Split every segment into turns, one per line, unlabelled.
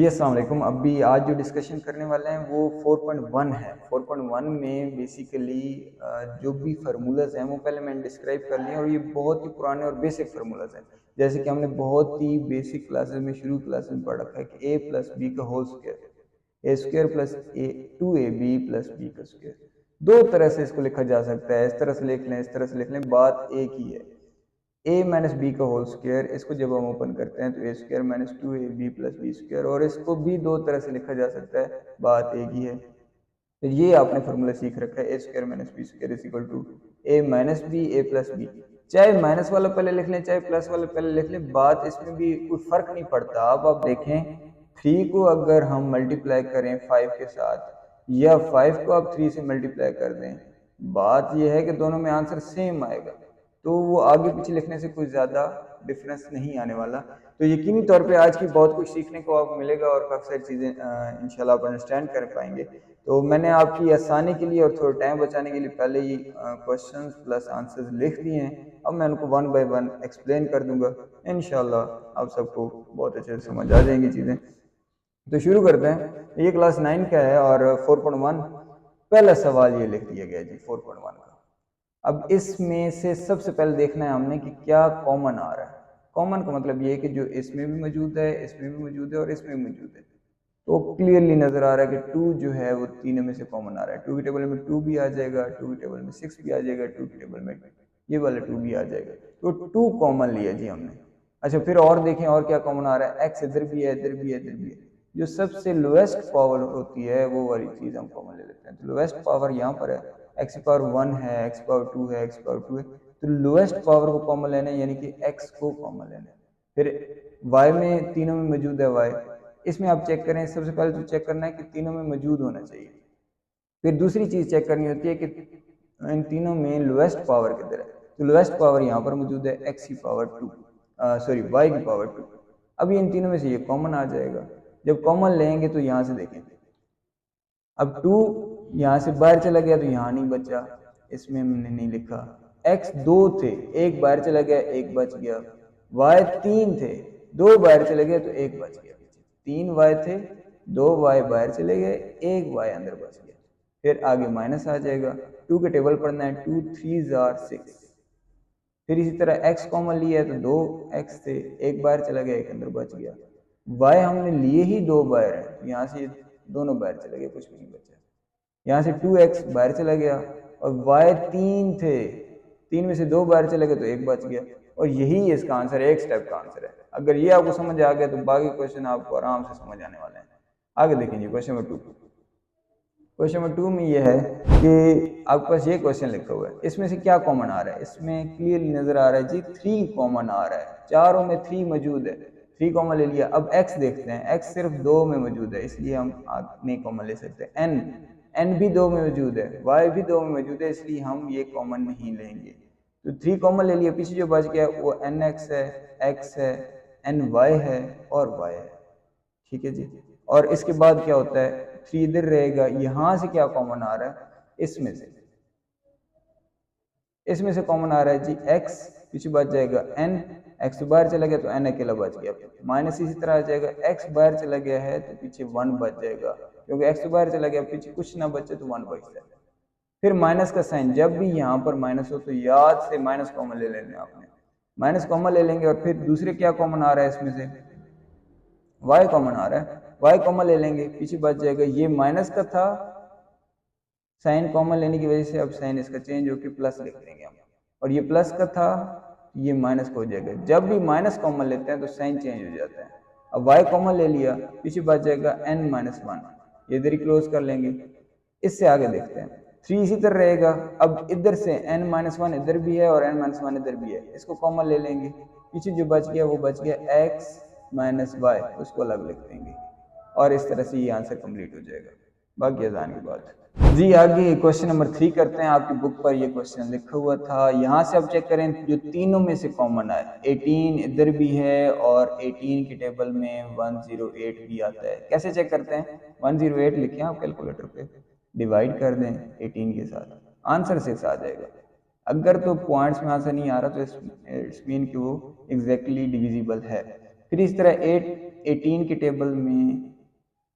जी अस्सलाम वालेकुम। अभी आज जो डिस्कशन करने वाले हैं वो 4.1 है। 4.1 में बेसिकली जो भी फार्मूलाज हैं वो पहले मैंने डिस्क्राइब कर लिए और ये बहुत ही पुराने और बेसिक फार्मूलाज हैं। जैसे कि हमने बहुत ही बेसिक क्लासेस में शुरू क्लासेस में पढ़ रखा है कि a प्लस बी का होल स्क्वायर, ए स्क्वायर प्लस ए 2ab प्लस बी का स्क्वायर। दो तरह से इसको लिखा जा सकता है, इस तरह से लिख लें, इस तरह से लिख लें, बात एक ही है। ए माइनस बी का होल स्क्वायर, इसको जब हम ओपन करते हैं तो A square minus 2ab plus B square, और इसको भी दो तरह से लिखा जा सकता है, बात एक ही है। तो ये आपने फॉर्मूला सीख रखा है, A square minus B square is equal to A minus B A plus B. चाहे माइनस वाला पहले लिख लें चाहे प्लस वाला पहले लिख लें, बात इसमें भी कोई फर्क नहीं पड़ता। अब आप देखें, 3 को अगर हम मल्टीप्लाई करें 5 के साथ या 5 को आप 3 से मल्टीप्लाई कर दें, बात यह है कि दोनों में आंसर सेम आएगा, तो वो आगे पीछे लिखने से कोई ज़्यादा डिफरेंस नहीं आने वाला। तो यकीनी तौर पे आज की बहुत कुछ सीखने को आपको मिलेगा और काफ़ी सारी चीज़ें इंशाल्लाह आप अंडरस्टैंड कर पाएंगे। तो मैंने आपकी आसानी के लिए और थोड़ा टाइम बचाने के लिए पहले ही क्वेश्चंस प्लस आंसर्स लिख दिए हैं। अब मैं उनको वन बाय वन एक्सप्लेन कर दूंगा, इंशाल्लाह आप सबको बहुत अच्छे से समझ आ जाएंगी चीज़ें। तो शुरू करते हैं। ये क्लास 9 का है और 4.1 पहला सवाल ये लिख दिया गया जी 4.1 का। अब इसमें से सबसे पहले देखना है हमने कि क्या कॉमन आ रहा है। कॉमन का मतलब ये है कि जो इसमें भी मौजूद है, इसमें भी मौजूद है और इसमें भी मौजूद है। तो क्लियरली नजर आ रहा है कि 2 जो है वो तीनों में से कॉमन आ रहा है। 2 की टेबल में 2 भी आ जाएगा, 2 की टेबल में 6 भी आ जाएगा, 2 की टेबल में ये वाला 2 भी आ जाएगा। तो 2 कॉमन लिया जी हमने। अच्छा, फिर और देखें और क्या कॉमन आ रहा है। एक्स इधर भी है, इधर भी है, इधर भी है। जो सबसे लोएस्ट पावर होती है वो वाली चीज हम कॉमन ले लेते हैं। तो लोएस्ट पावर यहाँ पर है, एक्स पावर 1 है, एक्स पावर 2 है, एक्स पावर 2 है। तो लोएस्ट पावर को कॉमन लेना है, यानी कि एक्स को कॉमन लेना है। फिर वाई में तीनों में मौजूद है वाई, इसमें आप चेक करें। सबसे पहले तो चेक करना है कि तीनों में मौजूद होना चाहिए। फिर दूसरी चीज चेक करनी होती है कि इन तीनों में लोएस्ट पावर किधर है। तो लोएस्ट पावर यहाँ पर मौजूद है, एक्स की पावर 2, सॉरी वाई की पावर 2। अब इन तीनों में से ये कॉमन आ जाएगा। जब कॉमन लेंगे तो यहाँ से देखें, अब 2 यहाँ से बाहर चला गया तो यहाँ नहीं बचा, इसमें हमने नहीं लिखा। x 2 थे, एक बाहर चला गया, एक बच गया। y 3 थे, 2 बाहर चले गए तो एक बच गया। 3 y थे, 2 y बाहर चले गए, एक y अंदर बच गया। फिर आगे माइनस आ जाएगा। 2 के टेबल पढ़ना है, 2 3 आर 6। फिर इसी तरह x कॉमन लिया है तो 2x थे, एक बाहर चला गया, एक अंदर बच गया। y हमने लिए ही 2 बाहर है, तो यहाँ से दोनों बाहर चले गए, कुछ भी नहीं बचा। यहाँ से 2x बाहर चला गया और y 3 थे, 3 में से 2 बाहर चले गए तो एक बच गया। और यही इसका आंसर है, एक स्टेप का आंसर है। अगर ये आपको समझ आ गया तो बाकी क्वेश्चन आपको आराम से समझ आने वाले हैं। आगे देखेंगे क्वेश्चन नंबर 2। क्वेश्चन नंबर 2 में ये है कि आपके पास ये क्वेश्चन लिखा हुआ है, इसमें से क्या कॉमन आ रहा है। इसमें क्लियरली नजर आ रहा है जी 3 कॉमन आ रहा है, चारों में 3 मौजूद है। 3 कॉमन ले लिया। अब x देखते हैं, x सिर्फ 2 में मौजूद है, इसलिए हम नहीं कॉमन ले सकते। n भी 2 में मौजूद है, y भी 2 में मौजूद है, इसलिए हम ये कॉमन नहीं लेंगे। तो 3 कॉमन ले लिया। पीछे जो बच गया वो nx है, x है, ny है और y है। ठीक है जी। और इसके बाद क्या होता है, 3 इधर रहेगा। यहां से क्या कॉमन आ रहा है, इसमें से कॉमन आ रहा है जी x, पीछे बच जाएगा n, x तो बाहर चला गया तो n अकेला बच गया। माइनस इसी तरह आ जाएगा, x बाहर चला गया है तो पीछे 1 बच जाएगा, क्योंकि x तो बाहर चला गया, पीछे कुछ ना बचे तो 1 बचता है। फिर माइनस का साइन, जब भी यहाँ पर माइनस हो तो याद से माइनस कॉमन ले लेना आपने। माइनस कॉमन ले लेंगे और फिर दूसरे क्या कॉमन आ रहा है, इसमें से y कॉमन आ रहा है, y कॉमन ले लेंगे, पीछे बच जाएगा। ये माइनस का था, साइन कॉमन लेने की वजह से अब साइन इसका चेंज होकर प्लस लिख देंगे हम, और ये प्लस का था, ये माइनस हो जाएगा। जब भी माइनस कॉमन लेते हैं तो साइन चेंज हो जाता है। अब y कॉमन ले लिया, पीछे बच जाएगा n-1, ये इधर ही क्लोज कर लेंगे। इससे आगे देखते हैं, 3 इसी तरह रहेगा। अब इधर से n-1 इधर भी है और n-1 इधर भी है, इसको कॉमन ले लेंगे। पीछे जो बच गया वो बच गया x माइनस वाई, उसको अलग लिख देंगे और इस तरह से ये आंसर कंप्लीट हो जाएगा। बाकी आसान की बात जी। आगे क्वेश्चन नंबर 3 करते हैं। आपकी बुक पर ये क्वेश्चन लिखा हुआ था, यहाँ से आप चेक करें जो तीनों में से कॉमन है। 18 इधर भी है और 18 की टेबल में 108 भी आता है। कैसे चेक करते हैं, 108 लिखें आप कैलकुलेटर पे, डिवाइड कर दें 18 के साथ, आंसर 6 आ जाएगा। अगर तो पॉइंट्स में आंसर नहीं आ रहा तो इट्स मीन कि वो एग्जैक्टली डिविजिबल है। फिर इस तरह 18 के टेबल में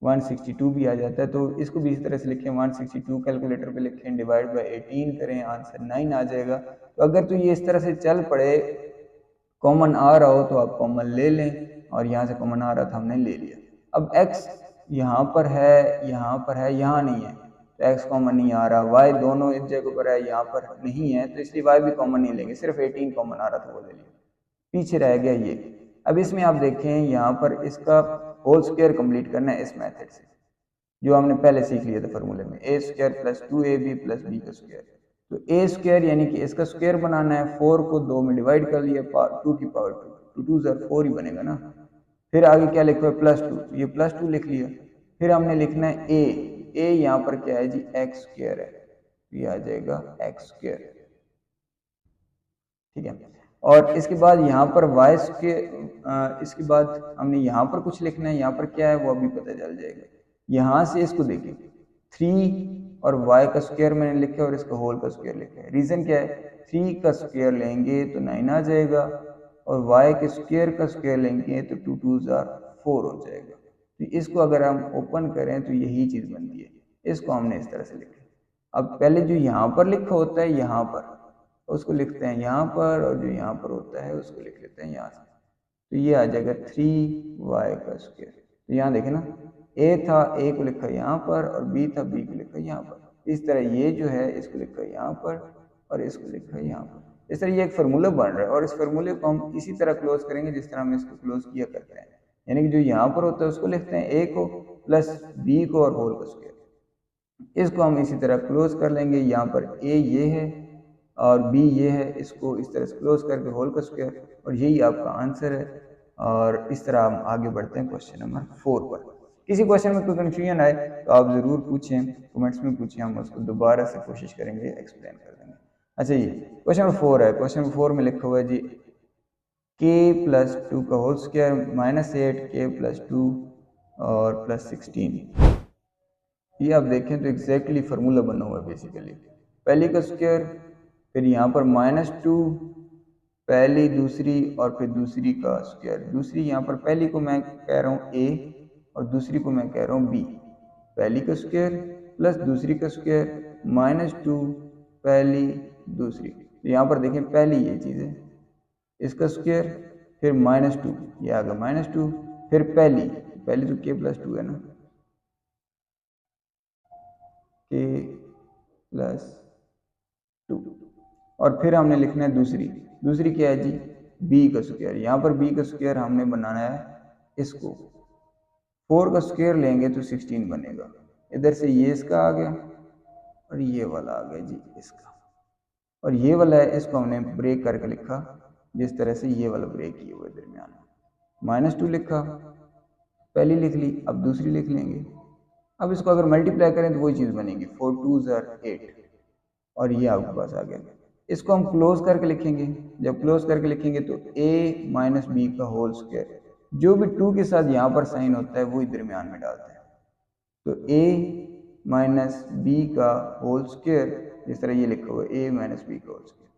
162 भी आ जाता है, तो इसको भी इस तरह से लिखें 162 कैलकुलेटर पे लिखें, डिवाइड बाय 18 करें, आंसर 9 आ जाएगा। तो अगर तो ये इस तरह से चल पड़े, कॉमन आ रहा हो तो आप कॉमन ले लें, और यहाँ से कॉमन आ रहा था हमने ले लिया। अब x यहाँ पर है, यहाँ पर है, यहाँ नहीं है, तो x कॉमन नहीं आ रहा, y दोनों एक जगह पर है, यहाँ पर नहीं है, तो इसलिए y भी कॉमन नहीं लेंगे, सिर्फ 18 कॉमन आ रहा था वो ले लिया, पीछे रह गया ये। अब इसमें आप देखें यहाँ पर इसका होल स्क्वायर कंप्लीट करना है इस मेथड से, जो हमने पहले सीख लिया था फार्मूले में, A square plus 2ab plus B का स्क्वायर। तो ए स्क्वायर यानी कि इसका स्क्वायर बनाना है, 4 को 2 में डिवाइड कर लिया, 2 की पावर 2, 2 2 4 ही बनेगा ना। फिर आगे क्या लिखा है, प्लस 2, ये प्लस 2 लिख लिया। फिर हमने लिखना है ए यहाँ पर क्या है जी, एक्स स्क्वायर है, ये आ जाएगा एक्स स्क्वायर, ठीक है। और इसके बाद यहाँ पर वाई स्क्वायर, इसके बाद हमने यहाँ पर कुछ लिखना है, यहाँ पर क्या है वो अभी पता चल जाएगा। यहाँ से इसको देखें, 3 और y का स्क्वायर मैंने लिखा है और इसका होल का स्क्वायर लिखा है। रीजन क्या है, 3 का स्क्वायर लेंगे तो 9 आ जाएगा, और y के स्क्वायर का स्क्वायर लेंगे तो 2 2 4 हो जाएगा। तो इसको अगर हम ओपन करें तो यही चीज बनती है, इसको हमने इस तरह से लिखा। अब पहले जो यहाँ पर लिखा होता है यहाँ पर, उसको लिखते हैं यहाँ पर, और जो यहाँ पर होता है उसको लिख लेते हैं यहाँ से, तो ये आ जाएगा 3y का स्क्वायर। तो यहाँ देखें ना, a था, a को लिखा यहाँ पर, और b था, b को लिखा यहाँ पर। इस तरह ये जो है इसको लिखा यहाँ पर और इसको लिखा यहाँ पर। इस तरह ये एक फार्मूला बन रहा है, और इस फार्मूले को हम इसी तरह क्लोज करेंगे जिस तरह हम इसको क्लोज किया करते हैं, यानी कि जो यहाँ पर होता है उसको लिखते हैं a को प्लस b को और होल का स्क्वायर। इसको हम इसी तरह क्लोज कर लेंगे, यहाँ पर a ये है और b ये है, इसको इस तरह से क्लोज करके होल का स्क्वायर, और यही आपका आंसर है। और इस तरह हम आगे बढ़ते हैं क्वेश्चन नंबर 4 पर। किसी क्वेश्चन में कोई कंफ्यूजन आए तो आप ज़रूर पूछें, कमेंट्स में पूछें, हम उसको दोबारा से कोशिश करेंगे एक्सप्लेन कर देंगे। अच्छा, ये क्वेश्चन नंबर 4 है। क्वेश्चन नंबर 4 में लिखा हुआ है जी k प्लस 2 का whole square minus 8 k plus 2 और प्लस 16। ये आप देखें तो एग्जैक्टली फार्मूला बना हुआ है बेसिकली, पहली का स्क्वायर, फिर यहाँ पर -2, पहली दूसरी और फिर दूसरी का स्क्वायर। दूसरी यहाँ पर पहली को मैं कह रहा हूँ a और दूसरी को मैं कह रहा हूँ b। पहली का स्क्वायर प्लस दूसरी का स्क्वायर -2 पहली दूसरी। तो यहाँ पर देखें पहली ये चीज़ है, इसका स्क्वायर, फिर -2, ये आ गया -2, फिर पहली तो k प्लस 2 है ना, k प्लस 2, और फिर हमने लिखना है दूसरी क्या है जी, b का स्क्वायर। यहाँ पर b का स्क्वायर हमने बनाना है इसको, 4 का स्क्वायर लेंगे तो 16 बनेगा। इधर से ये इसका आ गया और ये वाला आ गया जी इसका, और ये वाला है इसको हमने ब्रेक करके लिखा जिस तरह से ये वाला ब्रेक किए हुए दरमियान में। -2 लिखा, पहली लिख ली, अब दूसरी लिख लेंगे। अब इसको अगर मल्टीप्लाई करें तो वही चीज़ बनेगी, 4 2 8, और ये आपके पास आ गया। इसको हम क्लोज करके लिखेंगे, जब क्लोज करके लिखेंगे तो a माइनस बी का होल स्क्वायर, जो भी 2 के साथ यहाँ पर साइन होता है वही दरमियान में डालते हैं, तो a माइनस बी का होल स्क्वायर, इस तरह ये लिखा हुआ है a माइनस बी का होल स्क्वायर।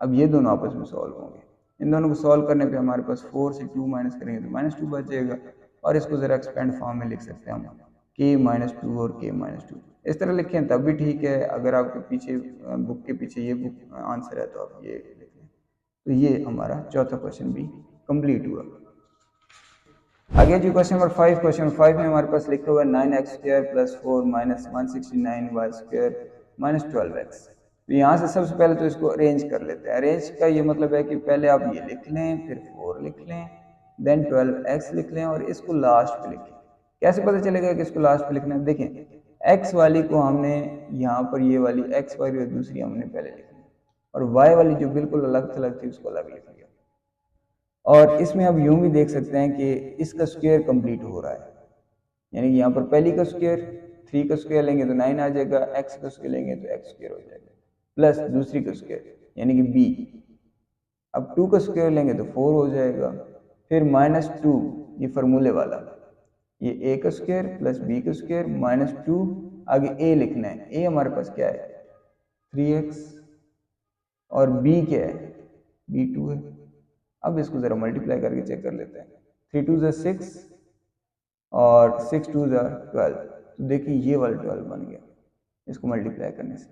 अब ये दोनों आपस में सॉल्व होंगे, इन दोनों को सॉल्व करने पे हमारे पास 4 से 2 माइनस करेंगे तो -2 बच जाएगा, और इसको ज़रा एक्सपेंड फॉर्म में लिख सकते हैं हम, k माइनस 2 और k माइनस 2। इस तरह लिखें तब भी ठीक है, अगर आपके पीछे बुक के पीछे ये बुक आंसर है तो आप ये लिख लें। तो ये हमारा चौथा क्वेश्चन भी कंप्लीट हुआ। आगे जी क्वेश्चन नंबर 5। क्वेश्चन नंबर 5 में हमारे पास लिखा हुआ है 9x² plus 4 minus 169y² minus 12x। तो यहाँ से सबसे पहले तो इसको अरेंज कर लेते हैं। अरेंज का ये मतलब है कि पहले आप ये लिख लें, फिर 4 लिख लें, देन 12x लिख लें, और इसको लास्ट पे लिखें। कैसे पता चलेगा कि इसको लास्ट पे लिखना है, देखें x वाली को हमने यहाँ पर, ये वाली x वाली और दूसरी हमने पहले लिखी, और y वाली जो बिल्कुल अलग थलग थी उसको अलग लिख लिया। और इसमें अब यूं भी देख सकते हैं कि इसका स्क्वायर कंप्लीट हो रहा है, यानी कि यहाँ पर पहली का स्क्वायर 3 का स्क्वायर लेंगे तो 9 आ जाएगा, x का स्क्वायर लेंगे तो x स्क्वायर हो जाएगा, प्लस दूसरी का स्क्वायर यानी कि b, अब 2 का स्क्वायर लेंगे तो 4 हो जाएगा, फिर -2, ये फार्मूले वाला, ये a का स्क्वायर प्लस b का स्क्वायर -2, आगे a लिखना है, a हमारे पास क्या है 3x, और b क्या है b 2 है। अब इसको ज़रा मल्टीप्लाई करके चेक कर लेते हैं, 3 2 6 और 6 2 12। तो देखिए ये वाला 12 बन गया इसको मल्टीप्लाई करने से।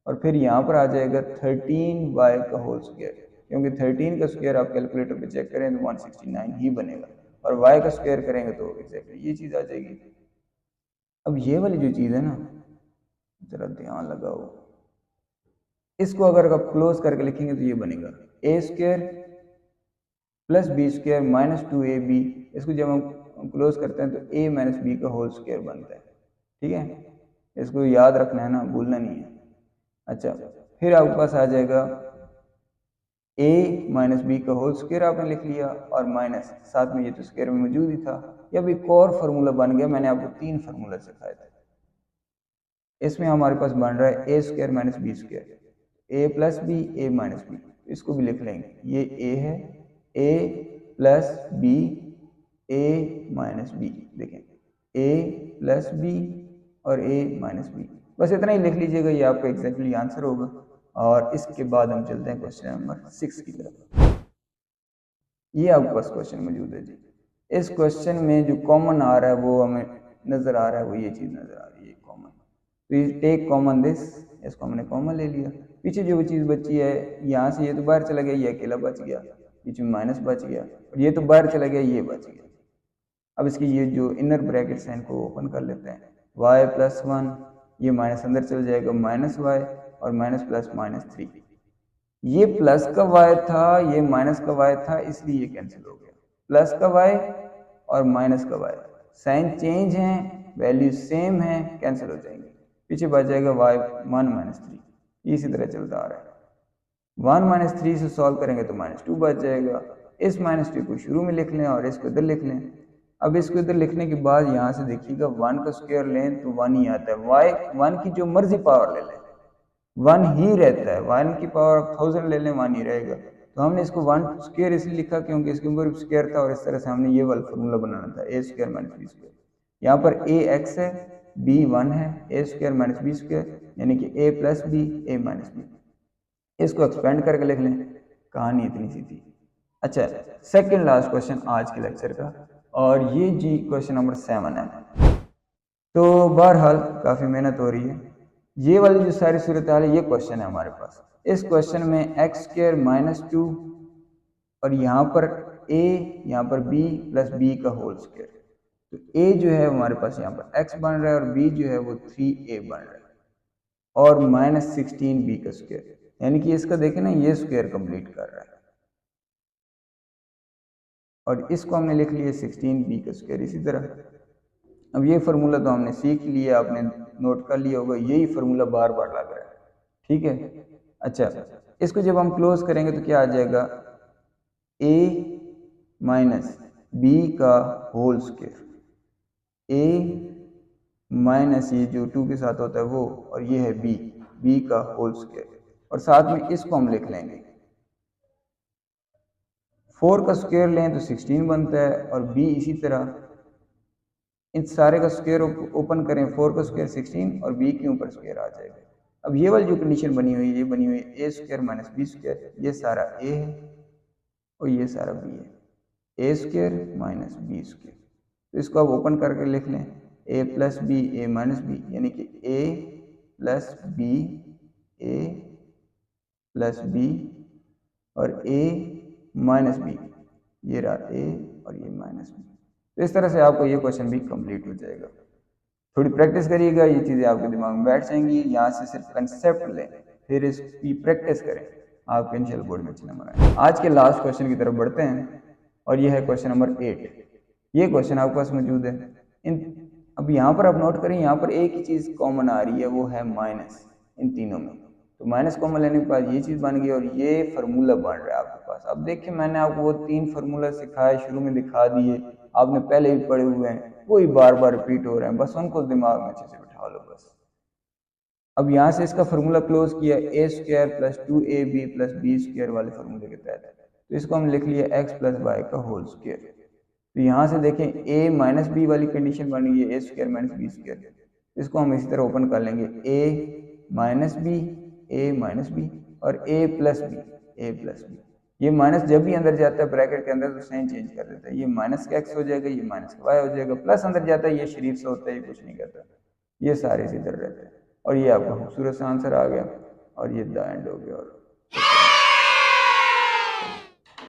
और फिर यहाँ पर आ जाएगा 13y का होल स्क्वायर, क्योंकि 13 का स्क्वायर आप कैलकुलेटर पे चेक करें तो 169 ही बनेगा, और y का स्क्वायर करेंगे तो एग्जैक्टली ये चीज़ आ जाएगी। अब ये वाली जो चीज़ है ना, ज़रा ध्यान लगाओ, इसको अगर आप क्लोज करके लिखेंगे तो ये बनेगा A square plus B square minus 2ab। इसको जब हम क्लोज करते हैं तो a माइनस बी का होल स्क्वायर बनता है। ठीक है, इसको याद रखना है ना, भूलना नहीं है। अच्छा, फिर आपके पास आ जाएगा a माइनस बी का होल स्क्वायर आपने लिख लिया, और माइनस साथ में ये तो स्क्वायर में मौजूद ही था। ये अब एक और फार्मूला बन गया, मैंने आपको 3 फार्मूला सिखाए थे। इसमें हमारे पास बन रहा है A square minus B square, A plus b a minus B, इसको भी लिख लेंगे। ये ए है, ए plus b a minus B, देखें ए प्लस बी और ए माइनस बी, बस इतना ही लिख लीजिएगा, ये आपका एग्जैक्टली आंसर होगा। और इसके बाद हम चलते हैं क्वेश्चन नंबर 6 की तरफ। ये आपके पास क्वेश्चन मौजूद है जी। इस क्वेश्चन में जो कॉमन आ रहा है वो हमें नजर आ रहा है, वो ये चीज नजर आ रही है कॉमन। तो ये टेक कॉमन दिस, इसको हमने कॉमन ले लिया। पीछे जो चीज बची है, यहाँ से ये तो बाहर चला गया, ये अकेला बच गया, बीच में माइनस बच गया, और ये तो बाहर चला गया, ये बच गया। अब इसकी ये जो इनर ब्रैकेट्स हैं इनको ओपन कर लेते हैं। y प्लस 1, ये माइनस अंदर चल जाएगा, माइनस y और माइनस प्लस माइनस 3। ये प्लस का y था, ये माइनस का y था, इसलिए ये कैंसिल हो गया। प्लस का y और माइनस का y साइन चेंज है, वैल्यू सेम है, कैंसिल हो जाएंगे। पीछे बच जाएगा y 1 माइनस 3। इसी तरह चलता आ रहा है। 1 माइनस 3 से सॉल्व करेंगे तो माइनस 2 बच जाएगा। इस माइनस 2 को शुरू में लिख लें और इसको इधर लिख लें। अब इसको इधर लिखने के बाद यहाँ से देखिएगा 1 का स्क्वायर लें तो 1 ही आता है। y 1 की जो मर्जी पावर ले लें 1 ही रहता है, 1 की पावर 1000 ले लें 1 ही रहेगा। तो हमने इसको 1 स्क्वायर इसलिए लिखा क्योंकि इसके ऊपर स्क्वायर था, और इस तरह से हमने ये वाला फॉर्मूला बनाना था, ए स्क्वायर माइनस बी स्क्वायर। यहाँ पर ए एक्स है, बी 1 है, A square minus B square यानी कि ए plus b a minus B. इसको एक्सपेंड करके लिख लें, कहानी इतनी सी थी। अच्छा, सेकंड लास्ट क्वेश्चन आज के लेक्चर का, और ये जी क्वेश्चन नंबर 7 है। तो बहरहाल काफ़ी मेहनत हो रही है। ये वाली जो सारी सूरत हाल है, ये क्वेश्चन है हमारे पास। इस क्वेश्चन में एक्स स्क्वायर माइनस 2 और यहाँ पर a, यहाँ पर b प्लस बी का होल स्क्वायर। तो a जो है हमारे पास यहाँ पर x बन रहा है, और b जो है वो 3a बन रहा है, और माइनस 16b का स्क्वायर, यानी कि इसका देखें ना, ये स्क्वायर कंप्लीट कर रहा है, और इसको हमने लिख लिया 16b का स्क्वायर। इसी तरह अब ये फार्मूला तो हमने सीख लिया, आपने नोट कर लिया होगा, यही फार्मूला बार बार लग रहा है। ठीक है, अच्छा, इसको जब हम क्लोज करेंगे तो क्या आ जाएगा, a माइनस बी का होल स्क्वायर, a माइनस ये जो 2 के साथ होता है वो, और ये है b का होल स्क्वायर, और साथ में इसको हम लिख लेंगे 4 का स्क्वायर लें तो 16 बनता है, और b इसी तरह इन सारे का स्क्वायर ओपन करें, 4 का स्क्वायर 16 और b के ऊपर स्क्वायर आ जाएगा। अब ये वाली जो कंडीशन बनी हुई है, ये बनी हुई है a square minus B square, ये सारा a है और ये सारा b है, a square minus B square. तो इसको आप ओपन करके लिख लें, a plus b a minus b, यानी कि a plus b A plus b और a माइनस बी, ये रहा a और ये माइनस बी। तो इस तरह से आपको ये क्वेश्चन भी कंप्लीट हो जाएगा। थोड़ी प्रैक्टिस करिएगा, ये चीज़ें आपके दिमाग में बैठ जाएंगी। यहाँ से सिर्फ कंसेप्ट लें, फिर इसकी प्रैक्टिस करें, आपके इंशाल्लाह बोर्ड में अच्छे नंबर आए। आज के लास्ट क्वेश्चन की तरफ बढ़ते हैं, और ये है क्वेश्चन नंबर 8। ये क्वेश्चन आपके पास मौजूद है। अब यहाँ पर आप नोट करें, यहाँ पर एक ही चीज़ कॉमन आ रही है, वो है माइनस इन तीनों में। तो माइनस कॉमन लेने के बाद ये चीज़ बन गई, और ये फार्मूला बन रहा है आपके पास। अब देखिए, मैंने आपको वो 3 फार्मूला सिखाए, शुरू में दिखा दिए, आपने पहले भी पढ़े हुए हैं, वही बार बार रिपीट हो रहे हैं, बस उनको दिमाग में अच्छे से बिठा लो बस। अब यहाँ से इसका फार्मूला क्लोज किया, A square plus 2ab plus B square वाले फार्मूले के तहत, तो इसको हम लिख लिया एक्स प्लस वाई का होल स्क्वायर। तो यहाँ से देखें, a माइनस बी वाली कंडीशन बन गई है, A square minus B square. इसको हम इसी तरह ओपन कर लेंगे, a माइनस बी और a प्लस बी, ये माइनस जब भी अंदर जाता है ब्रैकेट के अंदर तो साइन चेंज कर देता है, ये माइनस का एक्स हो जाएगा, ये माइनस का वाई हो जाएगा, प्लस अंदर जाता है ये शरीफ से होता है, ये कुछ नहीं करता, ये सारे इधर रहते हैं। और ये आपका खूबसूरत सा आंसर आ गया और ये द एंड हो गया। और